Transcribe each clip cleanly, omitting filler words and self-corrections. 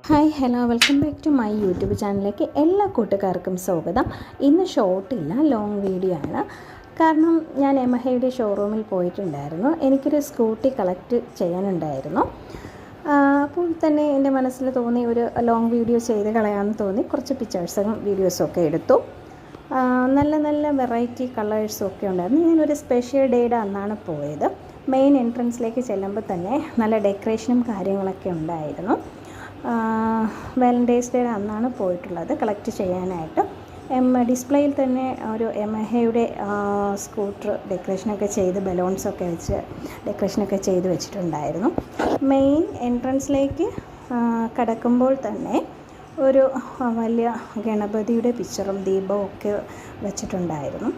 Hi hello welcome back to my YouTube ചാനലിലേക്ക് എല്ലാ കൂട്ടുകാർക്കും സ്വാഗതം. ഇന്ന് ഷോർട്ടില്ല, ലോങ് വീഡിയോ ആണ്. കാരണം ഞാൻ യമഹയുടെ ഷോറൂമിൽ പോയിട്ടുണ്ടായിരുന്നു. എനിക്കൊരു സ്കൂട്ടി കളക്ട് ചെയ്യാനുണ്ടായിരുന്നു. അപ്പോൾ തന്നെ എൻ്റെ മനസ്സിൽ തോന്നി ഒരു ലോങ് വീഡിയോ ചെയ്ത് കളയാമെന്ന് തോന്നി. കുറച്ച് പിക്ചേഴ്സും വീഡിയോസും ഒക്കെ എടുത്തു. നല്ല നല്ല വെറൈറ്റി കളേഴ്സും ഒക്കെ ഉണ്ടായിരുന്നു. ഞാനൊരു സ്പെഷ്യൽ ഡേയുടെ അന്നാണ് പോയത്. മെയിൻ എൻട്രൻസിലേക്ക് ചെല്ലുമ്പോൾ തന്നെ നല്ല ഡെക്കറേഷനും കാര്യങ്ങളൊക്കെ ഉണ്ടായിരുന്നു. വാലൻറ്റൈൻസ് ഡേ അന്നാണ് പോയിട്ടുള്ളത് കളക്ട് ചെയ്യാനായിട്ട്. ഡിസ്പ്ലേയിൽ തന്നെ ഒരു യമഹയുടെ സ്കൂട്ടർ ഡെക്കറേഷനൊക്കെ ചെയ്ത് ബലൂൺസൊക്കെ വെച്ച് ഡെക്കറേഷനൊക്കെ ചെയ്ത് വെച്ചിട്ടുണ്ടായിരുന്നു. മെയിൻ എൻട്രൻസിലേക്ക് കടക്കുമ്പോൾ തന്നെ ഒരു വലിയ ഗണപതിയുടെ പിക്ചറും ദീപവും ഒക്കെ വെച്ചിട്ടുണ്ടായിരുന്നു.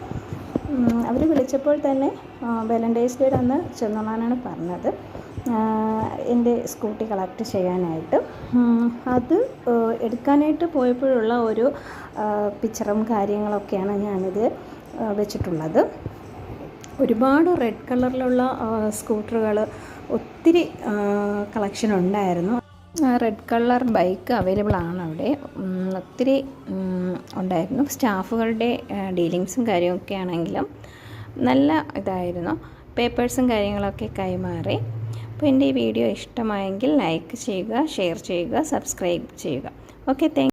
അവർ വിളിച്ചപ്പോൾ തന്നെ വാലൻറ്റൈൻസ് ഡേ അന്ന് ചെന്നോളാനാണ് പറഞ്ഞത്, എൻ്റെ സ്കൂട്ടി കളക്ട് ചെയ്യാനായിട്ട്. അത് എടുക്കാനായിട്ട് പോയപ്പോഴുള്ള ഒരു പിക്ചറും കാര്യങ്ങളൊക്കെയാണ് ഞാനിത് വെച്ചിട്ടുള്ളത്. ഒരുപാട് റെഡ് കളറിലുള്ള സ്കൂട്ടറുകൾ ഒത്തിരി കളക്ഷൻ ഉണ്ടായിരുന്നു. റെഡ് കളർ ബൈക്ക് അവൈലബിൾ ആണ് അവിടെ. ഒത്തിരി ഉണ്ടായിരുന്നു. സ്റ്റാഫുകളുടെ ഡീലിങ്സും കാര്യമൊക്കെ ആണെങ്കിലും നല്ല ഇതായിരുന്നു. പേപ്പേഴ്സും കാര്യങ്ങളൊക്കെ കൈമാറി. അപ്പോൾ എൻ്റെ ഈ വീഡിയോ ഇഷ്ടമായെങ്കിൽ ലൈക്ക് ചെയ്യുക, ഷെയർ ചെയ്യുക, സബ്സ്ക്രൈബ് ചെയ്യുക. Okay, thank